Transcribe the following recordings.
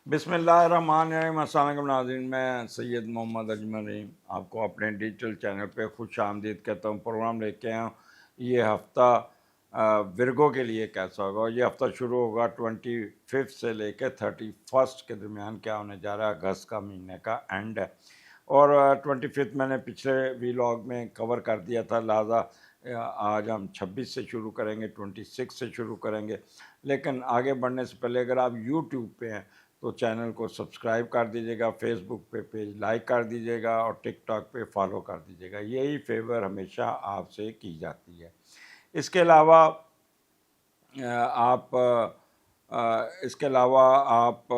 بسم اللہ الرحمن الرحیم۔ السلام علیکم ناظرین، میں سید محمد اجمل رحیم آپ کو اپنے ڈیجیٹل چینل پہ خوش آمدید کہتا ہوں۔ پروگرام لے کے آیا ہوں یہ ہفتہ ورگو کے لیے کیسا ہوگا۔ یہ ہفتہ شروع ہوگا 25 سے لے کے 31 کے درمیان، کیا ہونے جا رہا ہے، اگست کا مہینے کا اینڈ ہے، اور 25 میں نے پچھلے ویلاگ میں کور کر دیا تھا، لہٰذا آج ہم 26 سے شروع کریں گے، 26 سے شروع کریں گے۔ لیکن آگے بڑھنے سے پہلے اگر آپ یوٹیوب پہ ہیں تو چینل کو سبسکرائب کر دیجیے گا، فیس بک پہ پیج لائک کر دیجیے گا، اور ٹک ٹاک پہ فالو کر دیجیے گا۔ یہی فیور ہمیشہ آپ سے کی جاتی ہے۔ اس کے علاوہ آپ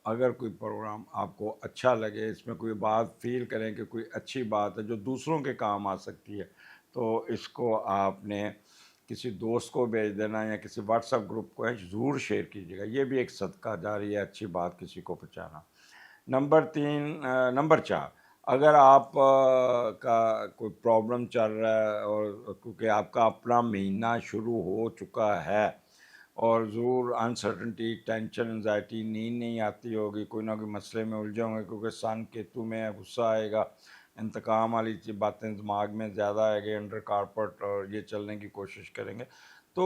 اگر کوئی پروگرام آپ کو اچھا لگے، اس میں کوئی بات فیل کریں کہ کوئی اچھی بات ہے جو دوسروں کے کام آ سکتی ہے، تو اس کو آپ نے کسی دوست کو بھیج دینا یا کسی واٹس ایپ گروپ کو ضرور شیئر کیجیے گا۔ یہ بھی ایک صدقہ جاری ہے، اچھی بات کسی کو پہنچانا۔ نمبر 4، اگر آپ کا کوئی پرابلم چل رہا ہے، اور کیونکہ آپ کا اپنا مہینہ شروع ہو چکا ہے اور ضرور انسرٹنٹی، ٹینشن، انزائٹی، نیند نہیں آتی ہوگی، کوئی نہ کوئی مسئلے میں الجھے ہوں گے، کیونکہ سن کیتو میں غصہ آئے گا، انتقام والی باتیں دماغ میں زیادہ آئے گی، انڈر کارپٹ اور یہ چلنے کی کوشش کریں گے، تو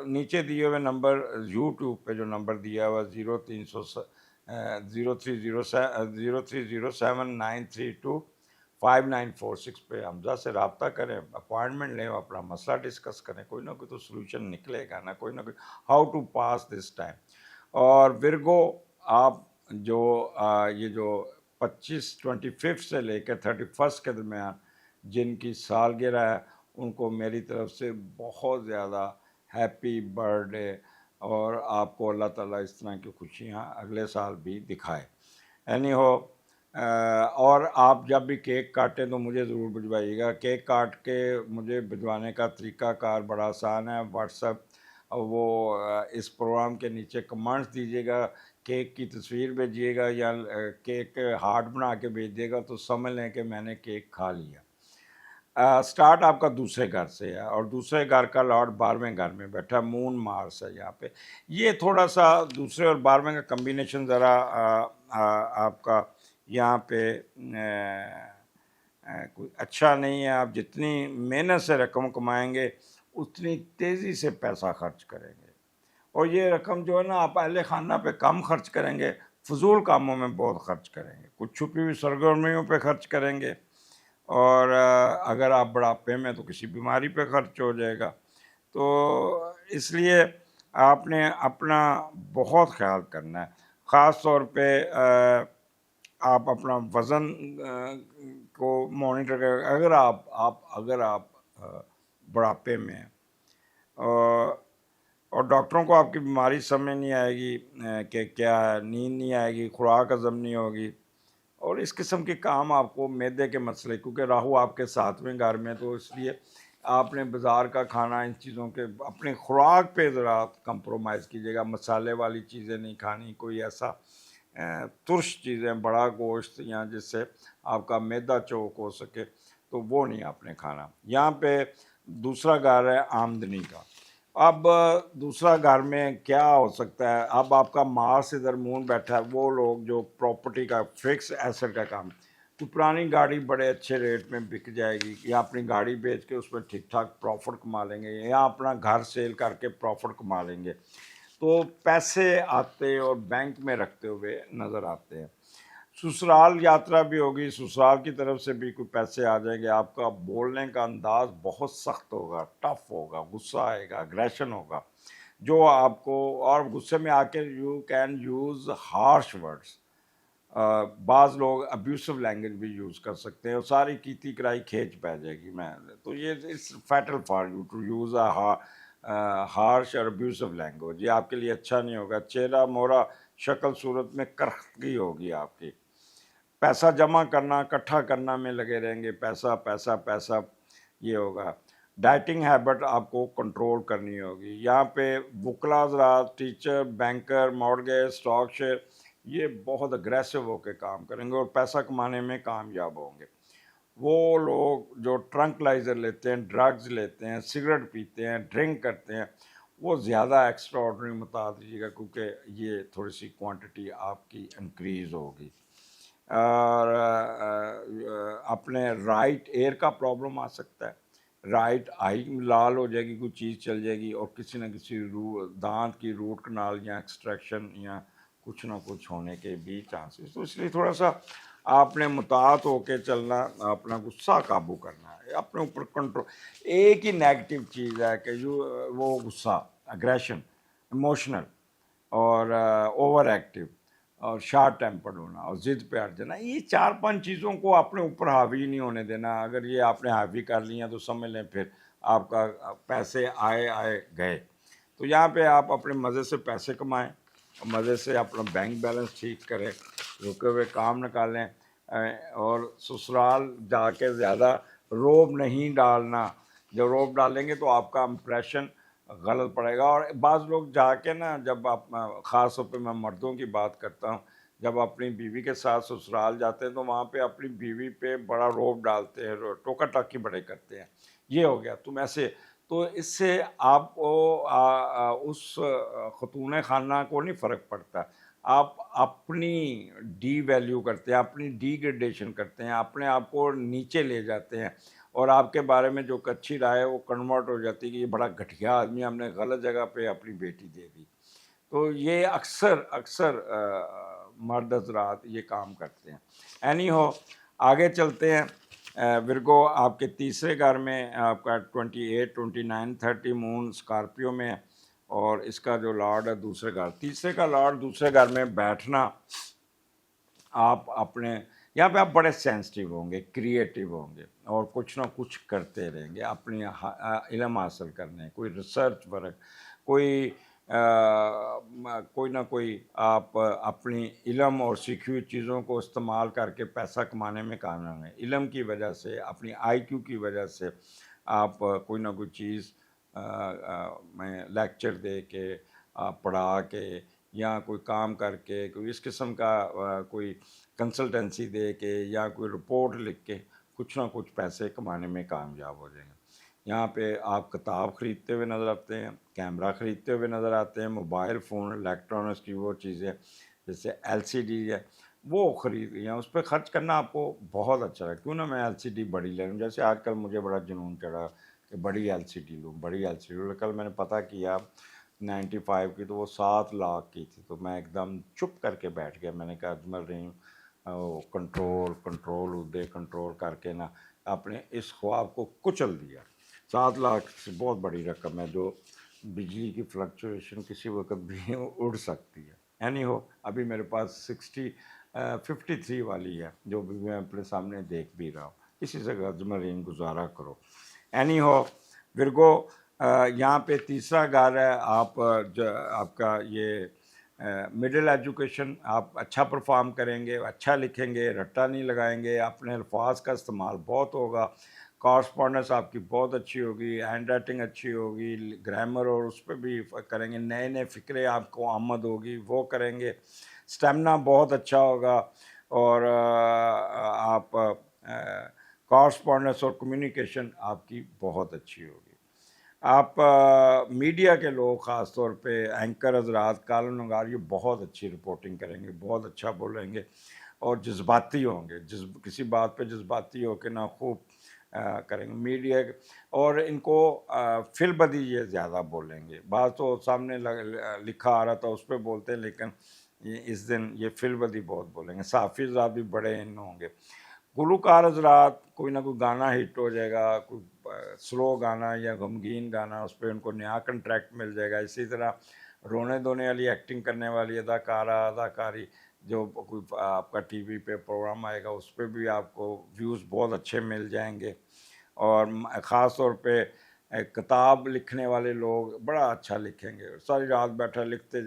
نیچے دیے ہوئے نمبر، یوٹیوب پہ جو نمبر دیا ہوا 0307932596 پہ حمزہ سے رابطہ کریں، اپوائنٹمنٹ لیں، اپنا مسئلہ ڈسکس کریں، کوئی نہ کوئی تو سلوشن نکلے گا نا، کوئی نہ کوئی how to pass this time. اور ورگو، آپ جو یہ جو 25 سے لے کے 31 کے درمیان جن کی سالگرہ ہے، ان کو میری طرف سے بہت زیادہ ہیپی برتھ ڈے، اور آپ کو اللہ تعالیٰ اس طرح کی خوشیاں اگلے سال بھی دکھائے۔ اینی ہو، اور آپ جب بھی کیک کاٹیں تو مجھے ضرور بھجوائیے گا۔ کیک کاٹ کے مجھے بھجوانے کا طریقہ کار بڑا آسان ہے، واٹس ایپ، وہ اس پروگرام کے نیچے کمنٹس دیجیے گا، کیک کی تصویر بھیجیے گا یا کیک ہارٹ بنا کے بھیج دیے گا، تو سمجھ لیں کہ میں نے کیک کھا لیا۔ سٹارٹ آپ کا دوسرے گھر سے ہے، اور دوسرے گھر کا لارڈ 12ویں گھر میں بیٹھا، مون مارس ہے یہاں پہ۔ یہ تھوڑا سا دوسرے اور 12ویں کا کمبینیشن ذرا آپ کا یہاں پہ کوئی اچھا نہیں ہے۔ آپ جتنی محنت سے رقم کمائیں گے اتنی تیزی سے پیسہ خرچ کریں گے، اور یہ رقم جو ہے نا، آپ اہل خانہ پہ کم خرچ کریں گے، فضول کاموں میں بہت خرچ کریں گے، کچھ چھپی ہوئی سرگرمیوں پہ خرچ کریں گے، اور اگر آپ بڑھاپے میں تو کسی بیماری پہ خرچ ہو جائے گا۔ تو اس لیے آپ نے اپنا بہت خیال کرنا ہے، خاص طور پہ آپ اپنا وزن کو مانیٹر کریں۔ اگر آپ بڑھاپے میں ہیں، اور ڈاکٹروں کو آپ کی بیماری سمجھ نہیں آئے گی کہ کیا ہے، نیند نہیں آئے گی، خوراک ہضم نہیں ہوگی، اور اس قسم کے کام آپ کو، معدے کے مسئلے، کیونکہ راہو آپ کے 7ویں گھر میں، تو اس لیے آپ نے بازار کا کھانا، ان چیزوں کے، اپنے خوراک پہ ذرا کمپرومائز کیجیے گا۔ مسالے والی چیزیں نہیں کھانی، کوئی ایسا ترش چیزیں، بڑا گوشت، یا جس سے آپ کا معدہ چوک ہو سکے، تو وہ نہیں آپ نے کھانا۔ یہاں پہ دوسرا گھر ہے آمدنی کا۔ اب دوسرا گھر میں کیا ہو سکتا ہے؟ اب آپ کا مارس ادھر مون بیٹھا ہے، وہ لوگ جو پراپرٹی کا، فکس ایسٹ کا کام، تو پرانی گاڑی بڑے اچھے ریٹ میں بک جائے گی، یا اپنی گاڑی بیچ کے اس میں ٹھیک ٹھاک پروفٹ کما لیں گے، یا اپنا گھر سیل کر کے پروفٹ کما لیں گے، تو پیسے آتے اور بینک میں رکھتے ہوئے نظر آتے ہیں۔ سسرال یاترا بھی ہوگی، سسرال کی طرف سے بھی کوئی پیسے آ جائیں گے۔ آپ کا بولنے کا انداز بہت سخت ہوگا، ٹف ہوگا، غصہ آئے گا، اگریشن ہوگا، جو آپ کو، اور غصے میں آ کے you can use harsh words. بعض لوگ ابیوسو لینگویج بھی یوز کر سکتے ہیں، اور ساری کیتی کرائی کھینچ پہ جائے گی۔ میں تو یہ it's fatal for you to use a harsh or abusive language, یہ آپ کے لیے اچھا نہیں ہوگا۔ چہرہ مورا، شکل صورت میں کرختگی ہوگی آپ کی۔ پیسہ جمع کرنا، اکٹھا کرنا میں لگے رہیں گے، پیسہ پیسہ پیسہ، یہ ہوگا۔ ڈائٹنگ ہیبٹ آپ کو کنٹرول کرنی ہوگی۔ یہاں پہ وکلا حضرات، teacher, banker, mortgage, stock share, یہ بہت اگریسو ہو کے کام کریں گے اور پیسہ کمانے میں کامیاب ہوں گے۔ وہ لوگ جو ٹرنکلائزر لیتے ہیں، ڈرگز لیتے ہیں، سگریٹ پیتے ہیں، ڈرنک کرتے ہیں، وہ زیادہ ایکسٹرا آرڈنری مت دیجیے گا، کیونکہ یہ تھوڑی سی کوانٹٹی آپ کی انکریز ہوگی. اور اپنے رائٹ ایئر کا پرابلم آ سکتا ہے، رائٹ آئی لال ہو جائے گی، کوئی چیز چل جائے گی، اور کسی نہ کسی دانت کی روٹ کنال یا ایکسٹریکشن یا کچھ نہ کچھ ہونے کے بھی چانسز. تو اس لیے تھوڑا سا آپ نے محتاط ہو کے چلنا، اپنا غصہ قابو کرنا ہے، اپنے اوپر کنٹرول. ایک ہی نیگیٹو چیز ہے کہ جو وہ غصہ، اگریشن، ایموشنل اور اوور ایکٹیو اور شارٹ ٹیمپرڈ ہونا اور ضد پہ اڑ جانا، یہ 4-5 چیزوں کو اپنے اوپر حاوی نہیں ہونے دینا. اگر یہ آپ نے حاوی کر لیا تو سمجھ لیں پھر آپ کا پیسے آئے گئے. تو یہاں پہ آپ اپنے مزے سے پیسے کمائیں، مزے سے اپنا بینک بیلنس ٹھیک کریں، رکے ہوئے کام نکالیں، اور سسرال جا کے زیادہ روب نہیں ڈالنا. جب روب ڈالیں گے تو آپ کا امپریشن غلط پڑے گا. اور بعض لوگ جا کے نا، جب آپ، خاص طور پہ میں مردوں کی بات کرتا ہوں، جب اپنی بیوی کے ساتھ سسرال جاتے ہیں تو وہاں پہ اپنی بیوی پہ بڑا روب ڈالتے ہیں، ٹوکا ٹاکی بڑے کرتے ہیں، یہ ہو گیا تم ایسے. تو اس سے آپ کو اس خاتون خانہ کو نہیں فرق پڑتا، آپ اپنی ڈی ویلیو کرتے ہیں، اپنی ڈی گریڈیشن کرتے ہیں، اپنے آپ کو نیچے لے جاتے ہیں، اور آپ کے بارے میں جو اچھی رائے ہے وہ کنورٹ ہو جاتی ہے کہ یہ بڑا گھٹیا آدمی، ہم نے غلط جگہ پہ اپنی بیٹی دے دی. تو یہ اکثر مرد حضرات یہ کام کرتے ہیں. اینی ہو، آگے چلتے ہیں. ورگو آپ کے تیسرے گھر میں آپ کا 28، 29، 30 مون اسکارپیو میں ہے، اور اس کا جو لارڈ ہے دوسرے گھر، تیسرے کا لارڈ دوسرے گھر میں بیٹھنا، آپ اپنے یہاں پہ آپ بڑے سینسٹیو ہوں گے، کریٹیو ہوں گے، اور کچھ نہ کچھ کرتے رہیں گے اپنی علم حاصل کرنے، کوئی ریسرچ ورک، کوئی نہ کوئی آپ اپنی علم اور سیکھی ہوئی چیزوں کو استعمال کر کے پیسہ کمانے میں کامیاب ہیں. علم کی وجہ سے، اپنی آئی کیو کی وجہ سے آپ کوئی نہ کوئی چیز میں لیکچر دے کے، پڑھا کے، یا کوئی کام کر کے، کوئی اس قسم کا کوئی کنسلٹنسی دے کے، یا کوئی رپورٹ لکھ کے کچھ نہ کچھ پیسے کمانے میں کامیاب ہو جائیں گے. یہاں پہ آپ کتاب خریدتے ہوئے نظر آتے ہیں، کیمرہ خریدتے ہوئے نظر آتے ہیں، موبائل فون، الیکٹرانکس کی وہ چیزیں جیسے LCD ہے وہ خرید رہی ہیں. اس پہ خرچ کرنا آپ کو بہت اچھا لگا، کیوں نہ میں LCD بڑی لے لوں. جیسے آج کل مجھے بڑا جنون چڑھا کہ بڑی LCD لوں، بڑی LCD لوں. کل میں نے پتہ کیا 95 کی تو وہ 7 لاکھ کی تھی. تو میں ایک دم چپ کر کے بیٹھ گیا. میں نے کہا اجمل رحیم، کنٹرول کر کے نا اپنے اس خواب کو کچل دیا. 7 لاکھ سے بہت بڑی رقم ہے، جو بجلی کی فلکچویشن کسی وقت بھی اڑ سکتی ہے. اینی ہو، ابھی میرے پاس 53 والی ہے، جو بھی میں اپنے سامنے دیکھ بھی رہا ہوں. کسی سے اجمل رحیم گزارا کرو. اینی ہو ورگو، یہاں پہ تیسرا گھر ہے آپ کا یہ مڈل ایجوکیشن. آپ اچھا پرفارم کریں گے، اچھا لکھیں گے، رٹا نہیں لگائیں گے، اپنے الفاظ کا استعمال بہت ہوگا، کارسپونڈنس آپ کی بہت اچھی ہوگی، ہینڈ رائٹنگ اچھی ہوگی، گرامر اور اس پہ بھی کریں گے، نئے نئے فکرے آپ کو آمد ہوگی وہ کریں گے، اسٹیمنا بہت اچھا ہوگا، اور آپ کارسپونڈنس اور کمیونیکیشن آپ کی بہت اچھی ہوگی. آپ میڈیا کے لوگ، خاص طور پہ اینکر حضرات، کالم نگار، یہ بہت اچھی رپورٹنگ کریں گے، بہت اچھا بولیں گے، اور جذباتی ہوں گے، کسی بات پہ جذباتی ہو کے نہ خوب کریں گے میڈیا. اور ان کو فی البدی یہ زیادہ بولیں گے. بعض تو سامنے لکھا آ رہا تھا اس پہ بولتے ہیں، لیکن اس دن یہ فی البدی بہت بولیں گے. صحافی حضرات بھی بڑے ان ہوں گے. گلوکار حضرات، کوئی نہ کوئی گانا ہٹ ہو جائے گا، کوئی سلو گانا یا غمگین گانا، اس پہ ان کو نیا کنٹریکٹ مل جائے گا. اسی طرح رونے دھونے والی ایکٹنگ کرنے والی اداکاری، جو کوئی آپ کا ٹی وی پہ پروگرام آئے گا اس پہ بھی آپ کو ویوز بہت اچھے مل جائیں گے. اور خاص طور پہ کتاب لکھنے والے لوگ بڑا اچھا لکھیں گے، ساری رات بیٹھا لکھتے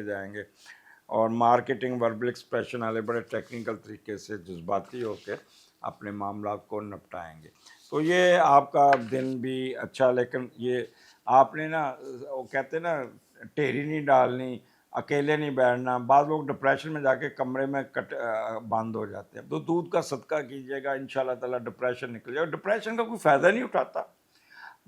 جائیں گے. اور مارکیٹنگ، وربل ایکسپریشن والے بڑے ٹیکنیکل طریقے سے جذباتی ہو کے اپنے معاملات کو نپٹائیں گے. تو یہ آپ کا دن بھی اچھا. لیکن یہ آپ نے نا، وہ کہتے ہیں نا، ٹیری نہیں ڈالنی، اکیلے نہیں بیٹھنا. بعض لوگ ڈپریشن میں جا کے کمرے میں بند ہو جاتے ہیں. تو دودھ کا صدقہ کیجیے گا، انشاءاللہ تعالیٰ ڈپریشن نکل جائے گا. ڈپریشن کا کوئی فائدہ نہیں اٹھاتا.